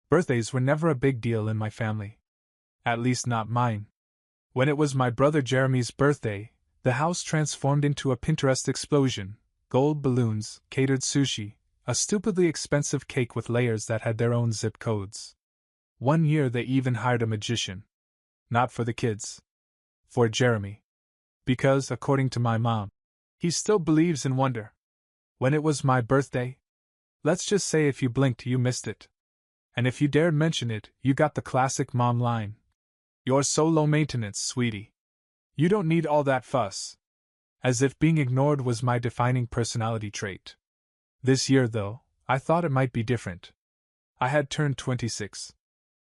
Birthdays were never a big deal in my family. At least not mine. When it was my brother Jeremy's birthday, the house transformed into a Pinterest explosion: gold balloons, catered sushi, a stupidly expensive cake with layers that had their own zip codes. One year they even hired a magician. Not for the kids. For Jeremy. Because, according to my mom, he still believes in wonder. When it was my birthday, let's just say if you blinked you missed it. And if you dared mention it, you got the classic mom line: "You're so low maintenance, sweetie. You don't need all that fuss." As if being ignored was my defining personality trait. This year, though, I thought it might be different. I had turned 26.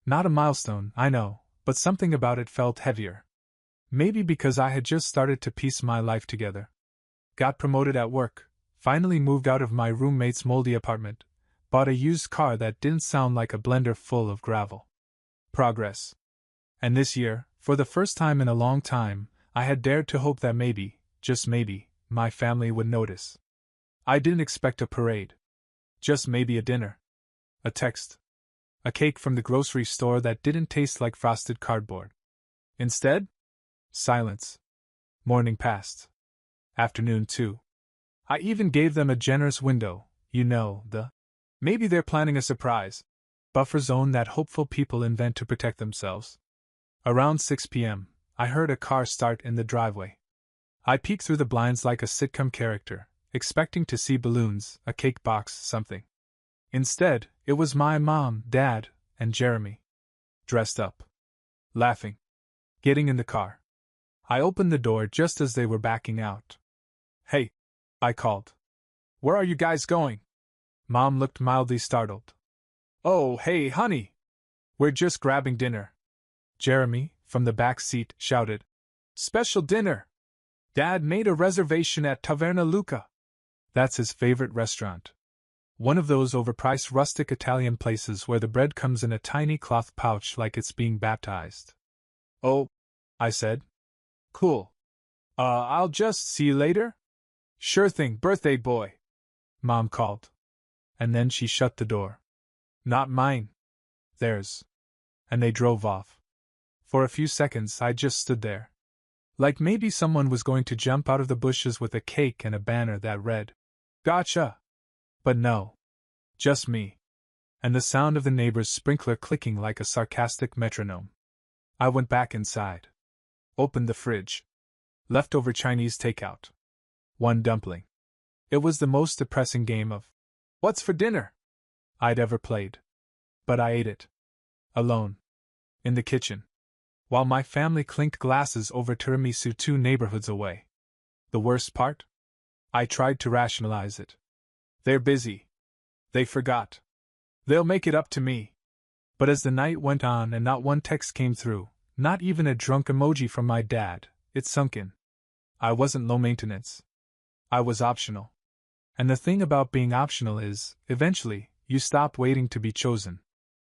Not a milestone, I know, but something about it felt heavier. Maybe because I had just started to piece my life together. Got promoted at work, finally moved out of my roommate's moldy apartment, bought a used car that didn't sound like a blender full of gravel. Progress. And this year, for the first time in a long time, I had dared to hope that maybe, just maybe, my family would notice. I didn't expect a parade. Just maybe a dinner. A text. A cake from the grocery store that didn't taste like frosted cardboard. Instead, silence. Morning passed. Afternoon too. I even gave them a generous window, maybe they're planning a surprise buffer zone that hopeful people invent to protect themselves. Around 6 p.m., I heard a car start in the driveway. I peeked through the blinds like a sitcom character, expecting to see balloons, a cake box, something. Instead, it was my mom, dad, and Jeremy. Dressed up. Laughing. Getting in the car. I opened the door just as they were backing out. "Hey," I called. "Where are you guys going?" Mom looked mildly startled. "Oh, hey, honey. We're just grabbing dinner." Jeremy, from the back seat, shouted, "Special dinner! Dad made a reservation at Taverna Luca." That's his favorite restaurant. One of those overpriced rustic Italian places where the bread comes in a tiny cloth pouch like it's being baptized. "Oh," I said. "Cool. I'll just see you later?" "Sure thing, birthday boy," Mom called. And then she shut the door. "Not mine. Theirs." And they drove off. For a few seconds I just stood there. Like maybe someone was going to jump out of the bushes with a cake and a banner that read, "Gotcha!" But no. Just me. And the sound of the neighbor's sprinkler clicking like a sarcastic metronome. I went back inside. Opened the fridge. Leftover Chinese takeout. One dumpling. It was the most depressing game of "What's for dinner?" I'd ever played. But I ate it. Alone. In the kitchen. While my family clinked glasses over tiramisu 2 neighborhoods away. The worst part? I tried to rationalize it. They're busy. They forgot. They'll make it up to me. But as the night went on and not one text came through, not even a drunk emoji from my dad, it sunk in. I wasn't low maintenance. I was optional. And the thing about being optional is, eventually, you stop waiting to be chosen.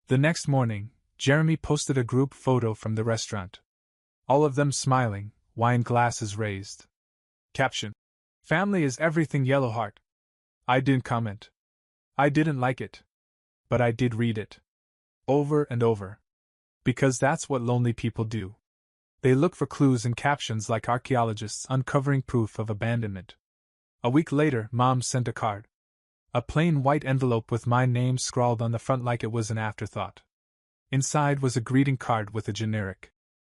The next morning, Jeremy posted a group photo from the restaurant. All of them smiling, wine glasses raised. Caption: "Family is everything, yellow heart." I didn't comment. I didn't like it. But I did read it. Over and over. Because that's what lonely people do. They look for clues in captions like archaeologists uncovering proof of abandonment. A week later, Mom sent a card. A plain white envelope with my name scrawled on the front like it was an afterthought. Inside was a greeting card with a generic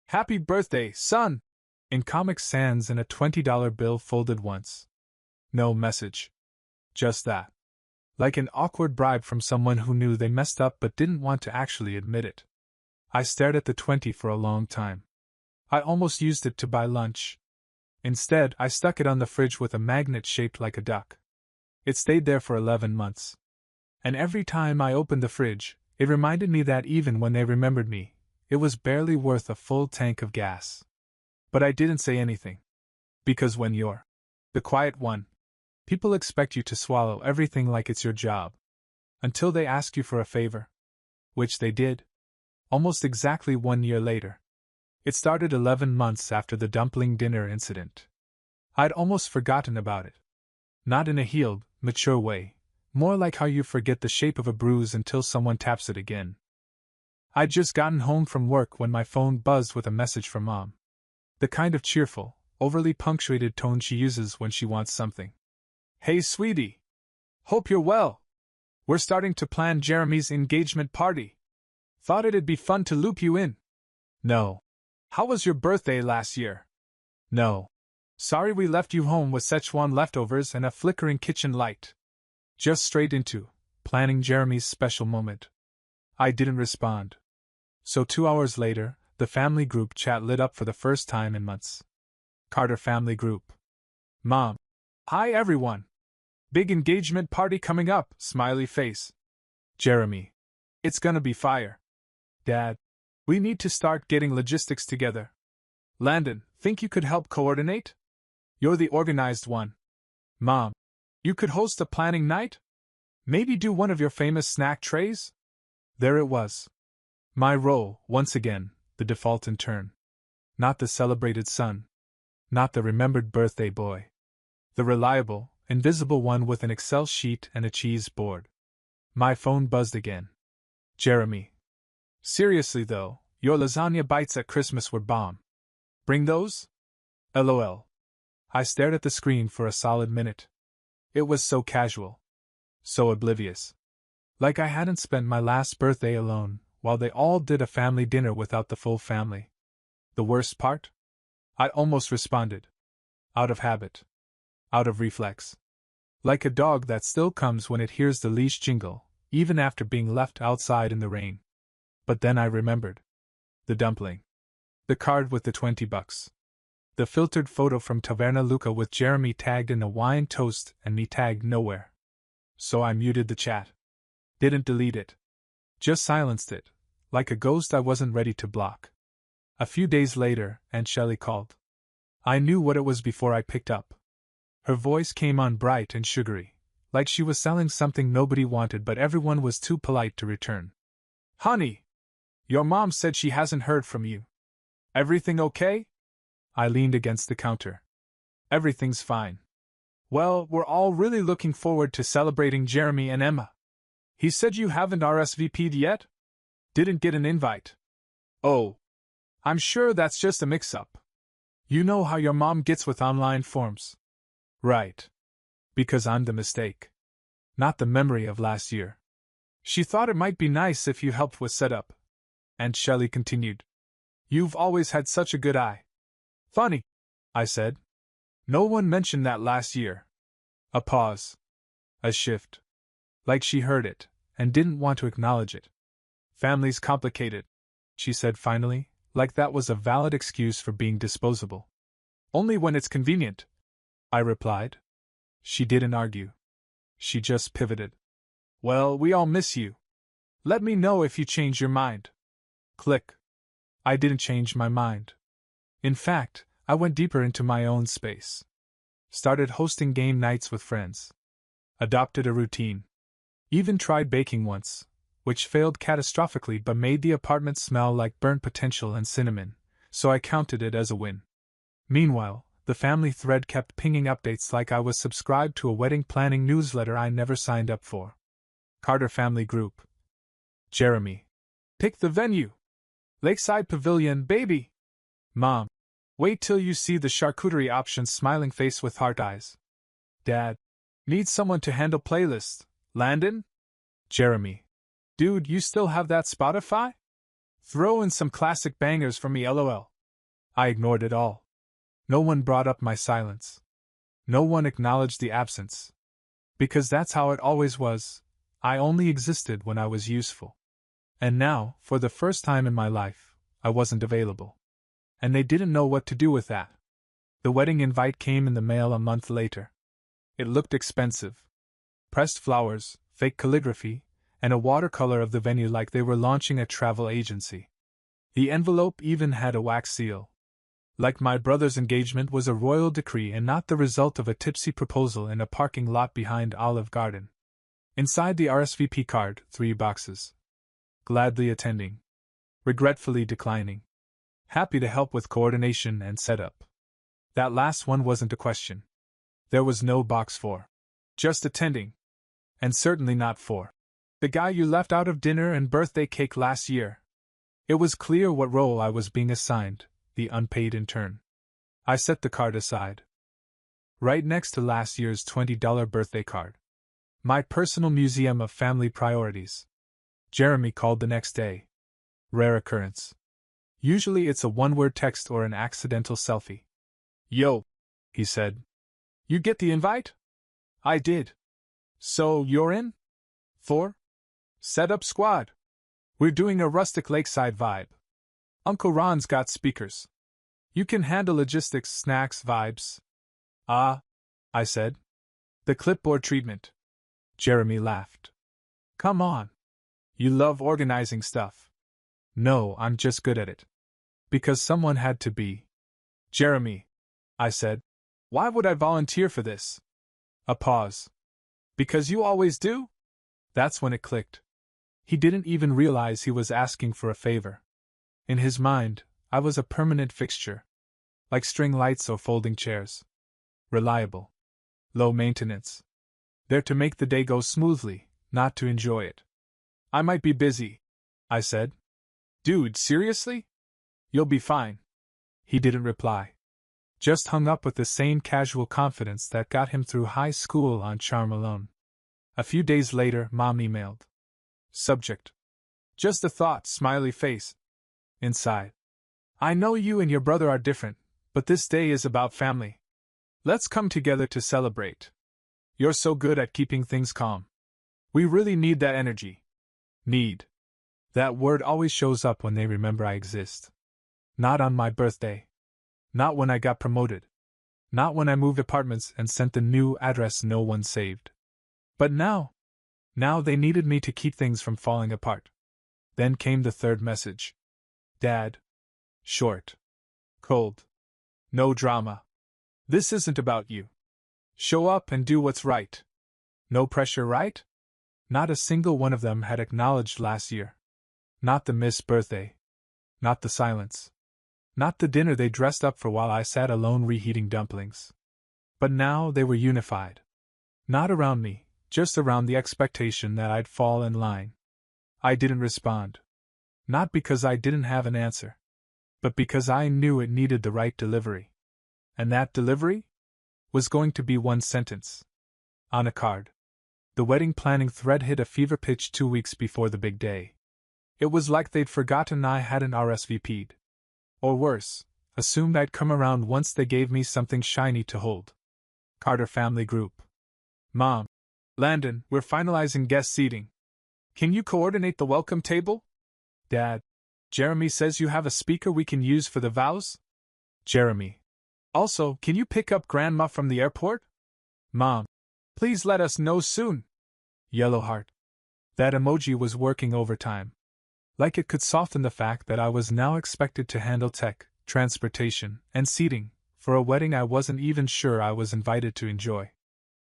"Happy birthday, son!" in Comic Sans and a $20 bill folded once. No message. Just that. Like an awkward bribe from someone who knew they messed up but didn't want to actually admit it. I stared at the 20 for a long time. I almost used it to buy lunch. Instead, I stuck it on the fridge with a magnet shaped like a duck. It stayed there for 11 months. And every time I opened the fridge, it reminded me that even when they remembered me, it was barely worth a full tank of gas. But I didn't say anything. Because when you're the quiet one, people expect you to swallow everything like it's your job. Until they ask you for a favor. Which they did. Almost exactly 1 year later. It started 11 months after the dumpling dinner incident. I'd almost forgotten about it. Not in a healed, mature way, more like how you forget the shape of a bruise until someone taps it again. I'd just gotten home from work when my phone buzzed with a message from Mom. The kind of cheerful, overly punctuated tone she uses when she wants something. Hey sweetie! Hope you're well! We're starting to plan Jeremy's engagement party. Thought it'd be fun to loop you in. No. How was your birthday last year? No. Sorry we left you home with Szechuan leftovers and a flickering kitchen light. Just straight into planning Jeremy's special moment. I didn't respond. So 2 hours later, the family group chat lit up for the first time in months. Carter family group. Mom. Hi everyone. Big engagement party coming up, smiley face. Jeremy. It's gonna be fire. Dad. We need to start getting logistics together. Landon, think you could help coordinate? You're the organized one. Mom. You could host a planning night? Maybe do one of your famous snack trays? There it was. My role, once again, the default in turn. Not the celebrated son. Not the remembered birthday boy. The reliable, invisible one with an Excel sheet and a cheese board. My phone buzzed again. Jeremy. Seriously though, your lasagna bites at Christmas were bomb. Bring those? LOL. I stared at the screen for a solid minute. It was so casual. So oblivious. Like I hadn't spent my last birthday alone, while they all did a family dinner without the full family. The worst part? I almost responded. Out of habit. Out of reflex. Like a dog that still comes when it hears the leash jingle, even after being left outside in the rain. But then I remembered. The dumpling. The card with the $20. The filtered photo from Taverna Luca with Jeremy tagged in a wine toast and me tagged nowhere. So I muted the chat. Didn't delete it. Just silenced it, like a ghost I wasn't ready to block. A few days later, Aunt Shelley called. I knew what it was before I picked up. Her voice came on bright and sugary, like she was selling something nobody wanted but everyone was too polite to return. Honey! Your mom said she hasn't heard from you. Everything okay? I leaned against the counter. Everything's fine. Well, we're all really looking forward to celebrating Jeremy and Emma. He said you haven't RSVP'd yet? Didn't get an invite. Oh. I'm sure that's just a mix-up. You know how your mom gets with online forms. Right. Because I'm the mistake. Not the memory of last year. She thought it might be nice if you helped with setup. And Shelley continued. You've always had such a good eye. Funny, I said. No one mentioned that last year. A pause. A shift. Like she heard it, and didn't want to acknowledge it. Family's complicated, she said finally, like that was a valid excuse for being disposable. Only when it's convenient, I replied. She didn't argue. She just pivoted. Well, we all miss you. Let me know if you change your mind. Click. I didn't change my mind. In fact, I went deeper into my own space. Started hosting game nights with friends. Adopted a routine. Even tried baking once, which failed catastrophically but made the apartment smell like burnt potential and cinnamon, so I counted it as a win. Meanwhile, the family thread kept pinging updates like I was subscribed to a wedding planning newsletter I never signed up for. Carter Family Group. Jeremy. Pick the venue. Lakeside Pavilion, baby. Mom. Wait till you see the charcuterie options, smiling face with heart eyes. Dad. Need someone to handle playlists. Landon? Jeremy. Dude, you still have that Spotify? Throw in some classic bangers for me, lol. I ignored it all. No one brought up my silence. No one acknowledged the absence. Because that's how it always was. I only existed when I was useful. And now, for the first time in my life, I wasn't available. And they didn't know what to do with that. The wedding invite came in the mail a month later. It looked expensive. Pressed flowers, fake calligraphy, and a watercolor of the venue like they were launching a travel agency. The envelope even had a wax seal. Like my brother's engagement was a royal decree and not the result of a tipsy proposal in a parking lot behind Olive Garden. Inside the RSVP card, 3 boxes. Gladly attending. Regretfully declining. Happy to help with coordination and setup. That last one wasn't a question. There was no box for. Just attending. And certainly not for. The guy you left out of dinner and birthday cake last year. It was clear what role I was being assigned, the unpaid intern. I set the card aside. Right next to last year's $20 birthday card. My personal museum of family priorities. Jeremy called the next day. Rare occurrence. Usually it's a one-word text or an accidental selfie. "Yo," he said. "You get the invite?" I did. "So, you're in? For? Set up squad. We're doing a rustic lakeside vibe. Uncle Ron's got speakers. You can handle logistics, snacks, vibes." "Ah," I said. "The clipboard treatment." Jeremy laughed. "Come on. You love organizing stuff." "No, I'm just good at it. Because someone had to be." "Jeremy," I said, "why would I volunteer for this?" A pause. "Because you always do?" That's when it clicked. He didn't even realize he was asking for a favor. In his mind, I was a permanent fixture. Like string lights or folding chairs. Reliable. Low maintenance. There to make the day go smoothly, not to enjoy it. "I might be busy," I said. "Dude, seriously? You'll be fine." He didn't reply. Just hung up with the same casual confidence that got him through high school on charm alone. A few days later, Mom emailed. Subject: "Just a thought, smiley face." Inside: "I know you and your brother are different, but this day is about family. Let's come together to celebrate. You're so good at keeping things calm. We really need that energy." Need. That word always shows up when they remember I exist. Not on my birthday. Not when I got promoted. Not when I moved apartments and sent the new address no one saved. But now they needed me to keep things from falling apart. Then came the third message. "Dad. Short. Cold. No drama. This isn't about you. Show up and do what's right. No pressure, right?" Not a single one of them had acknowledged last year. Not the missed birthday. Not the silence. Not the dinner they dressed up for while I sat alone reheating dumplings. But now they were unified. Not around me, just around the expectation that I'd fall in line. I didn't respond. Not because I didn't have an answer, but because I knew it needed the right delivery. And that delivery was going to be one sentence. On a card. The wedding planning thread hit a fever pitch 2 weeks before the big day. It was like they'd forgotten I hadn't RSVP'd. Or worse, assumed I'd come around once they gave me something shiny to hold. Carter Family Group. "Mom. Landon, we're finalizing guest seating. Can you coordinate the welcome table?" "Dad. Jeremy says you have a speaker we can use for the vows?" Jeremy. "Also, can you pick up Grandma from the airport?" "Mom. Please let us know soon." Yellow heart. That emoji was working overtime. Like it could soften the fact that I was now expected to handle tech, transportation, and seating, for a wedding I wasn't even sure I was invited to enjoy.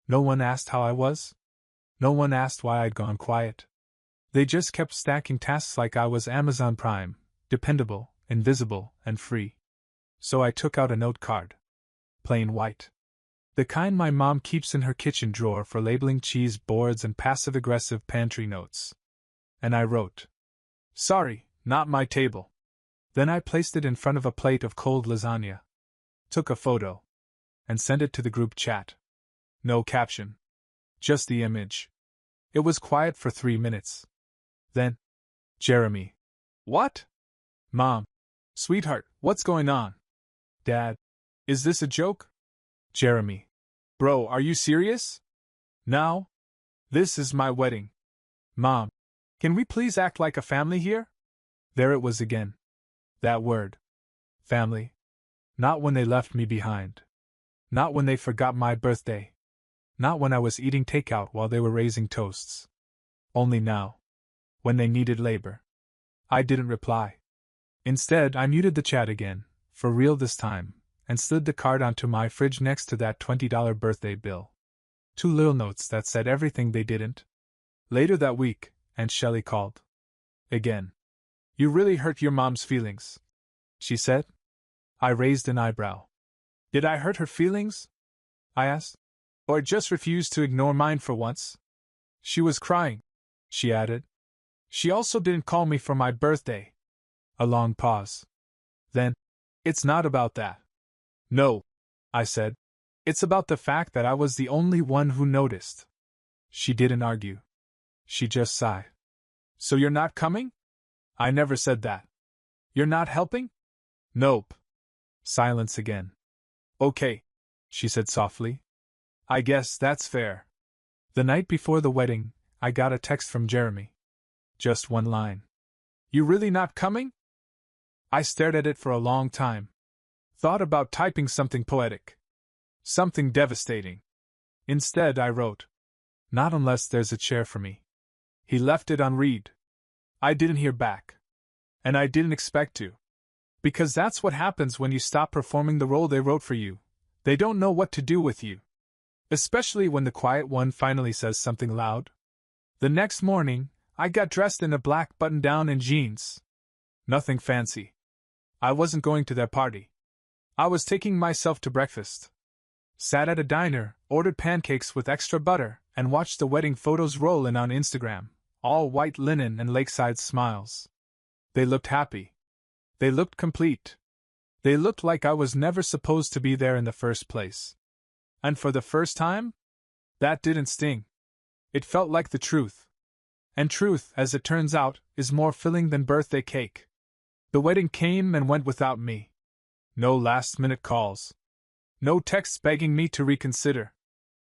No one asked how I was. No one asked why I'd gone quiet. They just kept stacking tasks like I was Amazon Prime, dependable, invisible, and free. So I took out a note card. Plain white. The kind my mom keeps in her kitchen drawer for labeling cheese boards and passive-aggressive pantry notes. And I wrote, "Sorry, not my table." Then I placed it in front of a plate of cold lasagna. Took a photo. And sent it to the group chat. No caption. Just the image. It was quiet for 3 minutes. Then, Jeremy. "What?" "Mom. Sweetheart, what's going on?" "Dad. Is this a joke?" Jeremy. "Bro, are you serious? Now? This is my wedding." "Mom. Can we please act like a family here?" There it was again. That word. Family. Not when they left me behind. Not when they forgot my birthday. Not when I was eating takeout while they were raising toasts. Only now. When they needed labor. I didn't reply. Instead, I muted the chat again, for real this time, and slid the card onto my fridge next to that $20 birthday bill. 2 little notes that said everything they didn't. Later that week, Aunt Shelley called. Again. "You really hurt your mom's feelings," she said. I raised an eyebrow. "Did I hurt her feelings?" I asked. "Or just refused to ignore mine for once?" "She was crying," she added. "She also didn't call me for my birthday." A long pause. Then, "It's not about that." "No," I said. "It's about the fact that I was the only one who noticed." She didn't argue. She just sighed. "So you're not coming?" "I never said that." "You're not helping?" "Nope." Silence again. "Okay," she said softly. "I guess that's fair." The night before the wedding, I got a text from Jeremy. Just one line. "You really not coming?" I stared at it for a long time. Thought about typing something poetic. Something devastating. Instead, I wrote, "Not unless there's a chair for me." He left it unread. I didn't hear back. And I didn't expect to. Because that's what happens when you stop performing the role they wrote for you. They don't know what to do with you. Especially when the quiet one finally says something loud. The next morning, I got dressed in a black button-down and jeans. Nothing fancy. I wasn't going to their party. I was taking myself to breakfast. Sat at a diner, ordered pancakes with extra butter, and watched the wedding photos roll in on Instagram, all white linen and lakeside smiles. They looked happy. They looked complete. They looked like I was never supposed to be there in the first place. And for the first time? That didn't sting. It felt like the truth. And truth, as it turns out, is more filling than birthday cake. The wedding came and went without me. No last-minute calls. No texts begging me to reconsider.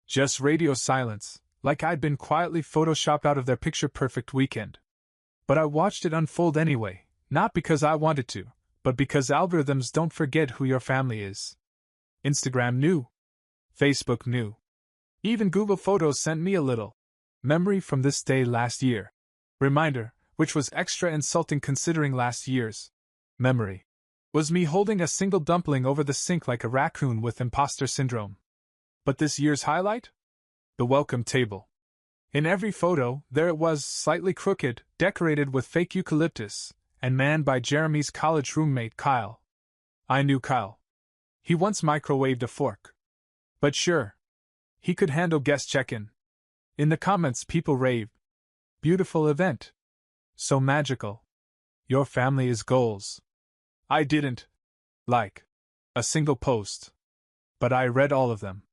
Just radio silence, like I'd been quietly photoshopped out of their picture-perfect weekend. But I watched it unfold anyway, not because I wanted to, but because algorithms don't forget who your family is. Instagram knew. Facebook knew. Even Google Photos sent me a little memory from this day last year. Reminder, which was extra insulting considering last year's memory was me holding a single dumpling over the sink like a raccoon with imposter syndrome. But this year's highlight? The welcome table. In every photo, there it was, slightly crooked, decorated with fake eucalyptus, and manned by Jeremy's college roommate Kyle. I knew Kyle. He once microwaved a fork. But sure, he could handle guest check-in. In the comments people raved. Beautiful event. So magical. Your family is goals. I didn't like a single post. But I read all of them.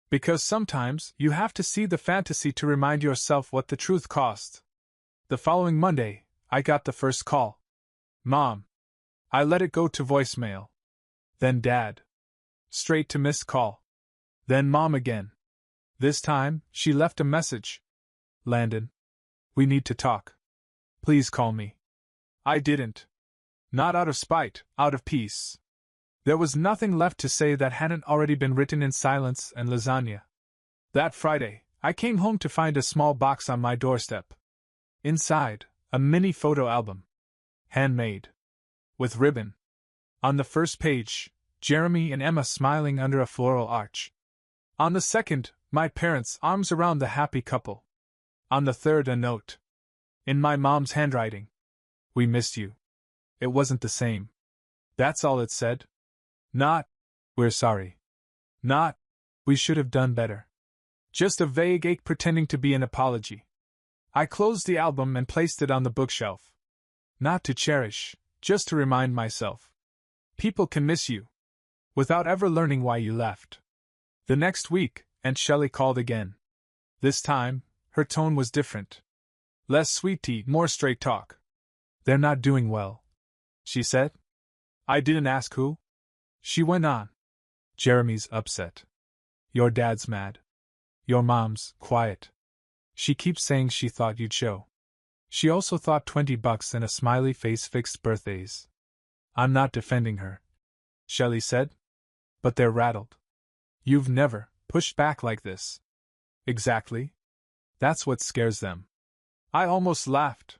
Because sometimes you have to see the fantasy to remind yourself what the truth cost. The following Monday, I got the first call. Mom. I let it go to voicemail. Then Dad. Straight to missed call. Then Mom again. This time, she left a message. Landon. We need to talk. Please call me. I didn't. Not out of spite, out of peace. There was nothing left to say that hadn't already been written in silence and lasagna. That Friday, I came home to find a small box on my doorstep. Inside, a mini photo album. Handmade. With ribbon. On the first page, Jeremy and Emma smiling under a floral arch. On the second, my parents' arms around the happy couple. On the third, a note. In my mom's handwriting. We missed you. It wasn't the same. That's all it said. Not, we're sorry. Not, we should have done better. Just a vague ache pretending to be an apology. I closed the album and placed it on the bookshelf. Not to cherish, just to remind myself. People can miss you. Without ever learning why you left. The next week, Aunt Shelley called again. This time, her tone was different. Less sweet tea, more straight talk. They're not doing well, she said. I didn't ask who. She went on. Jeremy's upset. Your dad's mad. Your mom's quiet. She keeps saying she thought you'd show. She also thought $20 and a smiley face fixed birthdays. I'm not defending her, Shelley said. But they're rattled. You've never pushed back like this. Exactly. That's what scares them. I almost laughed.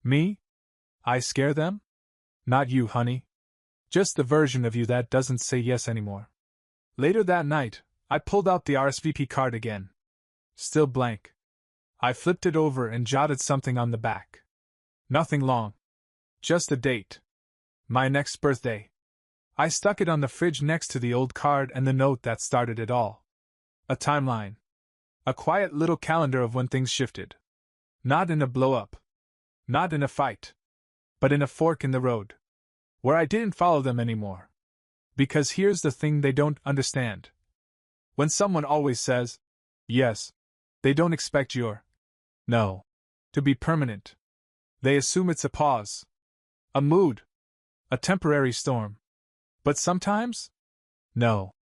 Me? I scare them? Not you, honey. Just the version of you that doesn't say yes anymore. Later that night, I pulled out the RSVP card again. Still blank. I flipped it over and jotted something on the back. Nothing long. Just a date. My next birthday. I stuck it on the fridge next to the old card and the note that started it all. A timeline. A quiet little calendar of when things shifted. Not in a blow-up. Not in a fight. but in a fork in the road, where I didn't follow them anymore. Because here's the thing they don't understand. When someone always says, yes, they don't expect your no to be permanent. They assume it's a pause, a mood, a temporary storm. But sometimes, no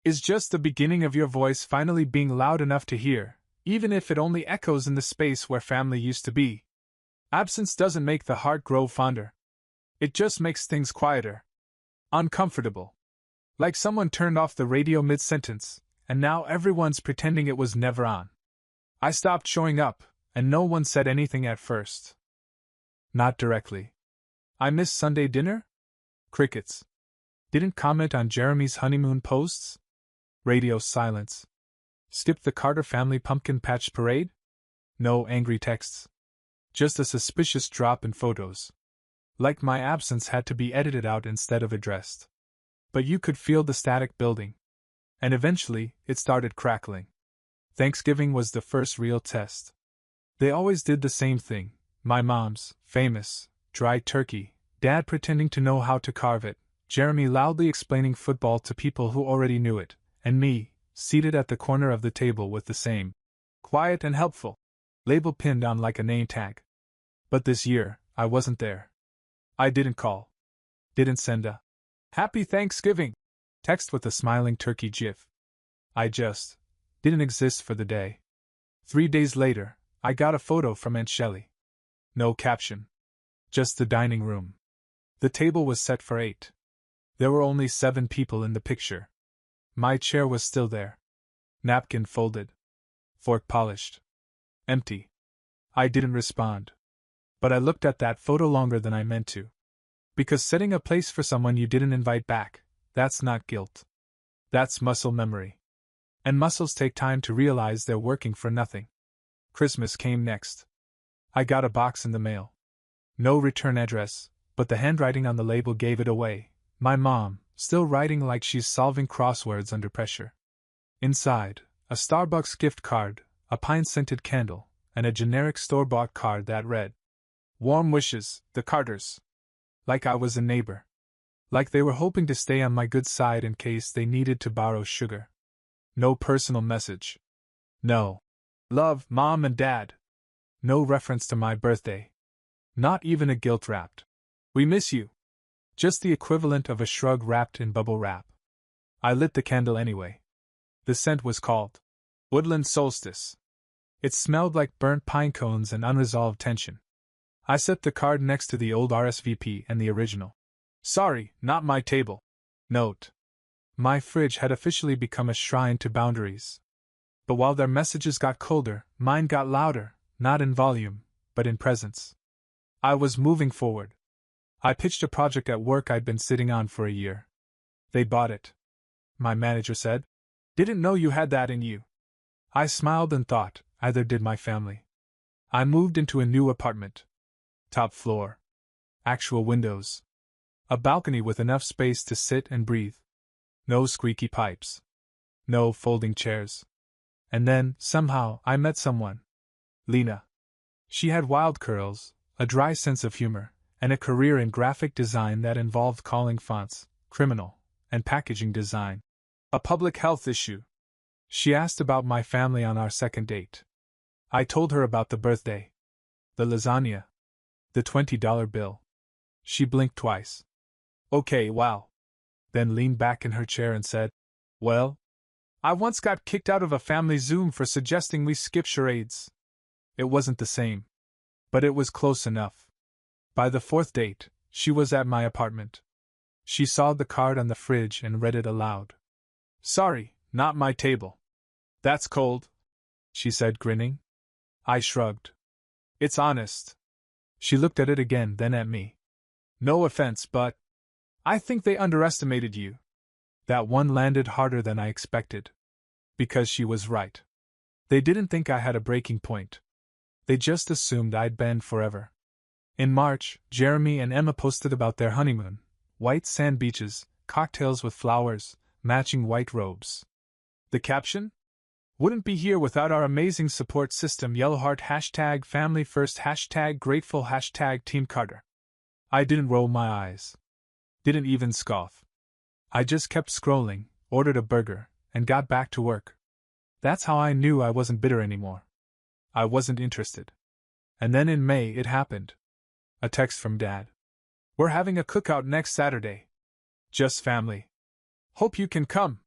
is just the beginning of your voice finally being loud enough to hear, even if it only echoes in the space where family used to be. Absence doesn't make the heart grow fonder. It just makes things quieter. Uncomfortable. Like someone turned off the radio mid-sentence, and now everyone's pretending it was never on. I stopped showing up, and no one said anything at first. Not directly. I missed Sunday dinner? Crickets. Didn't comment on Jeremy's honeymoon posts? Radio silence. Skipped the Carter family pumpkin patch parade? No angry texts. Just a suspicious drop in photos. Like my absence had to be edited out instead of addressed. But you could feel the static building. And eventually, it started crackling. Thanksgiving was the first real test. They always did the same thing. My mom's famous dry turkey, Dad pretending to know how to carve it, Jeremy loudly explaining football to people who already knew it, and me, seated at the corner of the table with the same quiet and helpful label pinned on like a name tag. But this year, I wasn't there. I didn't call. Didn't send a Happy Thanksgiving text with a smiling turkey gif. I just didn't exist for the day. 3 days later, I got a photo from Aunt Shelley. No caption. Just the dining room. The table was set for 8. There were only 7 people in the picture. My chair was still there. Napkin folded. Fork polished. Empty. I didn't respond. But I looked at that photo longer than I meant to. Because setting a place for someone you didn't invite back, that's not guilt. That's muscle memory. And muscles take time to realize they're working for nothing. Christmas came next. I got a box in the mail. No return address, but the handwriting on the label gave it away. My mom, still writing like she's solving crosswords under pressure. Inside, a Starbucks gift card, a pine-scented candle, and a generic store-bought card that read, "Warm wishes, the Carters." Like I was a neighbor. Like they were hoping to stay on my good side in case they needed to borrow sugar. No personal message. No. Love, Mom and Dad. No reference to my birthday. Not even a guilt-wrapped "We miss you." Just the equivalent of a shrug wrapped in bubble wrap. I lit the candle anyway. The scent was called Woodland Solstice. It smelled like burnt pine cones and unresolved tension. I set the card next to the old RSVP and the original "Sorry, not my table" note. My fridge had officially become a shrine to boundaries. But while their messages got colder, mine got louder, not in volume, but in presence. I was moving forward. I pitched a project at work I'd been sitting on for a year. They bought it. My manager said, "Didn't know you had that in you." I smiled and thought, either did my family. I moved into a new apartment. Top floor. Actual windows. A balcony with enough space to sit and breathe. No squeaky pipes. No folding chairs. And then, somehow, I met someone. Lena. She had wild curls, a dry sense of humor, and a career in graphic design that involved calling fonts criminal, and packaging design a public health issue. She asked about my family on our second date. I told her about the birthday, the lasagna, the $20 bill. She blinked twice. Okay, wow. Then leaned back in her chair and said, "Well, I once got kicked out of a family Zoom for suggesting we skip charades." It wasn't the same. But it was close enough. By the 4th date, she was at my apartment. She saw the card on the fridge and read it aloud. "Sorry, not my table." "That's cold," she said, grinning. I shrugged. "It's honest." She looked at it again, then at me. "No offense, but I think they underestimated you." That one landed harder than I expected. Because she was right. They didn't think I had a breaking point. They just assumed I'd bend forever. In March, Jeremy and Emma posted about their honeymoon. White sand beaches, cocktails with flowers, matching white robes. The caption? "Wouldn't be here without our amazing support system. Yellow heart #family first #grateful #Team Carter." I didn't roll my eyes. Didn't even scoff. I just kept scrolling, ordered a burger, and got back to work. That's how I knew I wasn't bitter anymore. I wasn't interested. And then in May it happened. A text from Dad. We're having a cookout next Saturday. Just family. Hope you can come.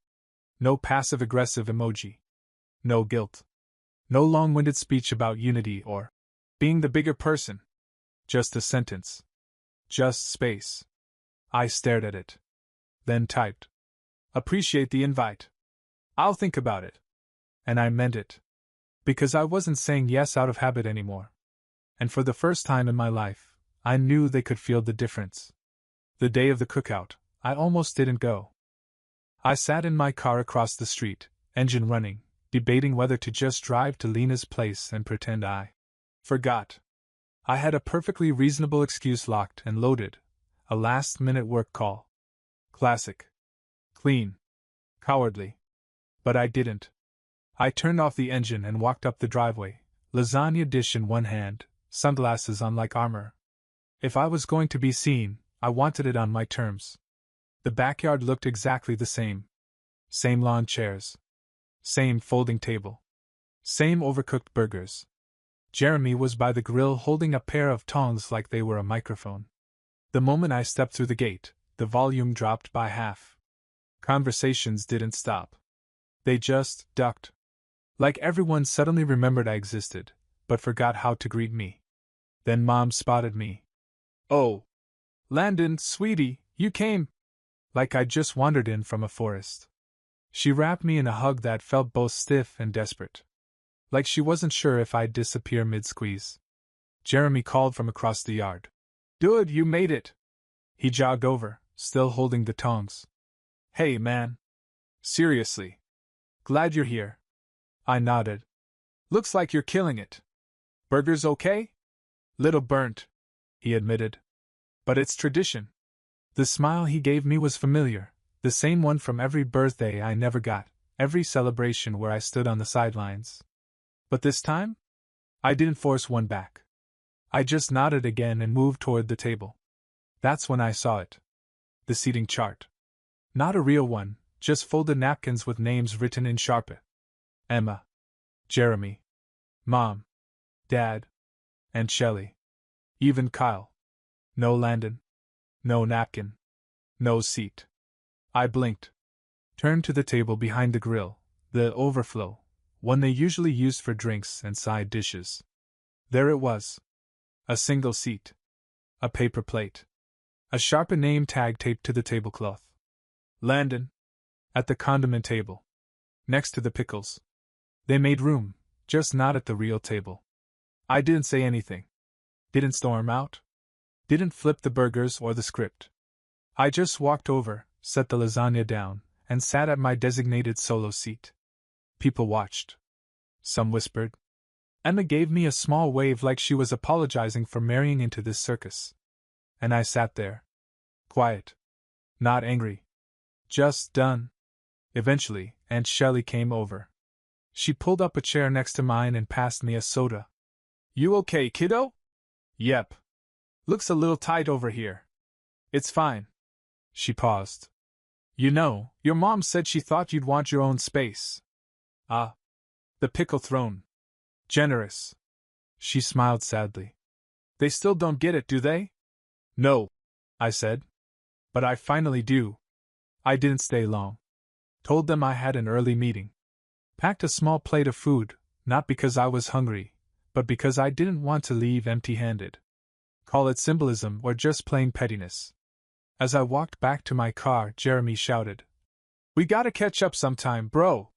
No passive-aggressive emoji. No guilt. No long-winded speech about unity or being the bigger person. Just a sentence. Just space. I stared at it. Then typed. Appreciate the invite. I'll think about it. And I meant it. Because I wasn't saying yes out of habit anymore. And for the first time in my life, I knew they could feel the difference. The day of the cookout, I almost didn't go. I sat in my car across the street, engine running, debating whether to just drive to Lena's place and pretend I forgot. I had a perfectly reasonable excuse locked and loaded, a last-minute work call. Classic. Clean. Cowardly. But I didn't. I turned off the engine and walked up the driveway, lasagna dish in one hand, sunglasses on like armor. If I was going to be seen, I wanted it on my terms. The backyard looked exactly the same. Same lawn chairs. Same folding table. Same overcooked burgers. Jeremy was by the grill holding a pair of tongs like they were a microphone. The moment I stepped through the gate, the volume dropped by half. Conversations didn't stop. They just ducked. Like everyone suddenly remembered I existed, but forgot how to greet me. Then Mom spotted me. Oh. Landon, sweetie, you came. Like I just wandered in from a forest. She wrapped me in a hug that felt both stiff and desperate. Like she wasn't sure if I'd disappear mid-squeeze. Jeremy called from across the yard. Dude, you made it. He jogged over, still holding the tongs. Hey, man. Seriously. Glad you're here. I nodded. Looks like you're killing it. Burgers okay? Little burnt, he admitted. But it's tradition. The smile he gave me was familiar, the same one from every birthday I never got, every celebration where I stood on the sidelines. But this time? I didn't force one back. I just nodded again and moved toward the table. That's when I saw it. The seating chart. Not a real one, just folded napkins with names written in Sharpie. Emma. Jeremy. Mom. Dad. And Shelley. Even Kyle. No Landon. No napkin. No seat. I blinked. Turned to the table behind the grill, the overflow, one they usually used for drinks and side dishes. There it was. A single seat. A paper plate. A Sharpie name tag taped to the tablecloth. Landon. At the condiment table. Next to the pickles. They made room, just not at the real table. I didn't say anything. Didn't storm out. Didn't flip the burgers or the script. I just walked over, set the lasagna down, and sat at my designated solo seat. People watched. Some whispered. Emma gave me a small wave like she was apologizing for marrying into this circus. And I sat there. Quiet. Not angry. Just done. Eventually, Aunt Shelley came over. She pulled up a chair next to mine and passed me a soda. You okay, kiddo? Yep. Looks a little tight over here. It's fine. She paused. You know, your mom said she thought you'd want your own space. Ah. The pickle throne. Generous. She smiled sadly. They still don't get it, do they? No, I said. But I finally do. I didn't stay long. Told them I had an early meeting. Packed a small plate of food, not because I was hungry, but because I didn't want to leave empty-handed. Call it symbolism or just plain pettiness. As I walked back to my car, Jeremy shouted, We gotta catch up sometime, bro.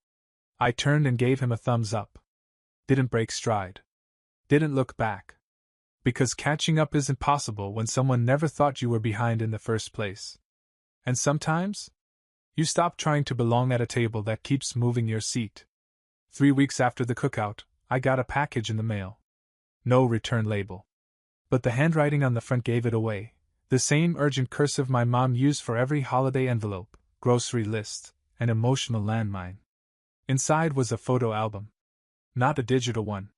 I turned and gave him a thumbs up. Didn't break stride. Didn't look back. Because catching up isn't possible when someone never thought you were behind in the first place. And sometimes, you stop trying to belong at a table that keeps moving your seat. 3 weeks after the cookout, I got a package in the mail. No return label. But the handwriting on the front gave it away, the same urgent cursive my mom used for every holiday envelope, grocery list, and emotional landmine. Inside was a photo album. Not a digital one.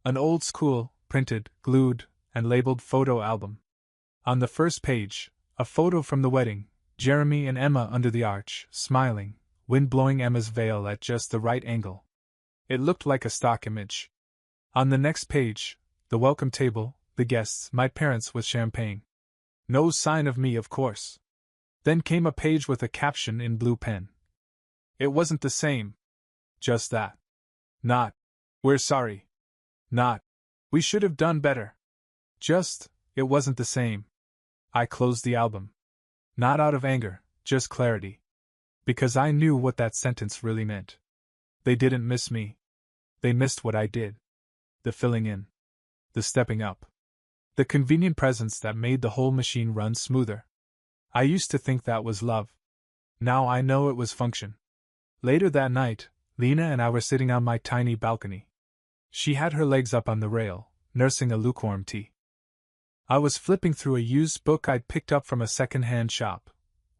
An old-school, printed, glued, and labeled photo album. On the first page, a photo from the wedding, Jeremy and Emma under the arch, smiling, wind blowing Emma's veil at just the right angle. It looked like a stock image. On the next page, the welcome table, the guests, my parents with champagne. No sign of me, of course. Then came a page with a caption in blue pen. It wasn't the same. Just that. Not, we're sorry. Not, we should have done better. Just, it wasn't the same. I closed the album. Not out of anger, just clarity. Because I knew what that sentence really meant. They didn't miss me. They missed what I did. The filling in. The stepping up. The convenient presence that made the whole machine run smoother. I used to think that was love. Now I know it was function. Later that night, Lena and I were sitting on my tiny balcony. She had her legs up on the rail, nursing a lukewarm tea. I was flipping through a used book I'd picked up from a second-hand shop,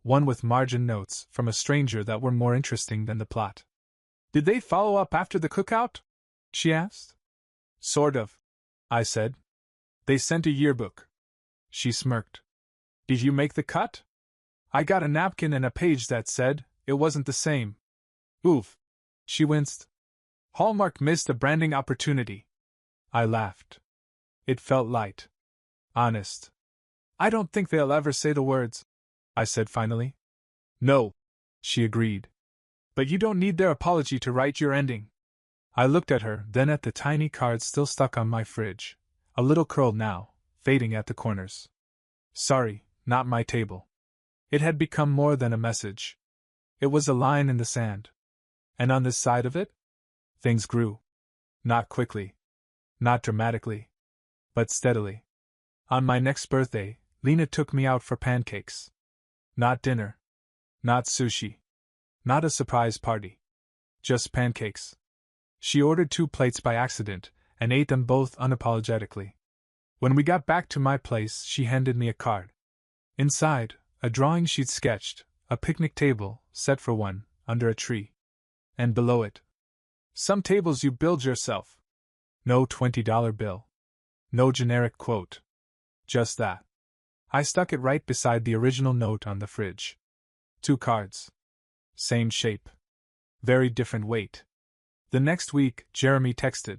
one with margin notes from a stranger that were more interesting than the plot. Did they follow up after the cookout? She asked. Sort of, I said. They sent a yearbook. She smirked. Did you make the cut? I got a napkin and a page that said, it wasn't the same. Oof. She winced. Hallmark missed a branding opportunity. I laughed. It felt light. Honest. I don't think they'll ever say the words, I said finally. No, she agreed. But you don't need their apology to write your ending. I looked at her, then at the tiny card still stuck on my fridge, a little curled now, fading at the corners. Sorry, not my table. It had become more than a message. It was a line in the sand. And on this side of it? Things grew. Not quickly. Not dramatically. But steadily. On my next birthday, Lena took me out for pancakes. Not dinner. Not sushi. Not a surprise party. Just pancakes. She ordered 2 plates by accident, and ate them both unapologetically. When we got back to my place, she handed me a card. Inside, a drawing she'd sketched, a picnic table, set for one, under a tree. And below it, some tables you build yourself. No $20 bill. No generic quote. Just that. I stuck it right beside the original note on the fridge. 2 cards. Same shape. Very different weight. The next week, Jeremy texted.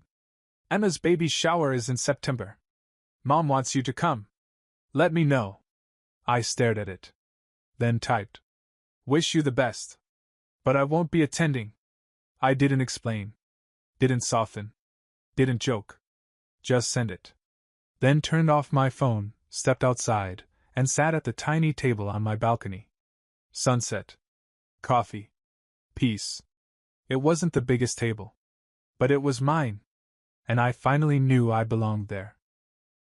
Emma's baby shower is in September. Mom wants you to come. Let me know. I stared at it. Then typed. Wish you the best. But I won't be attending. I didn't explain. Didn't soften. Didn't joke. Just send it. Then turned off my phone, stepped outside, and sat at the tiny table on my balcony. Sunset. Coffee. Peace. It wasn't the biggest table. But it was mine. And I finally knew I belonged there.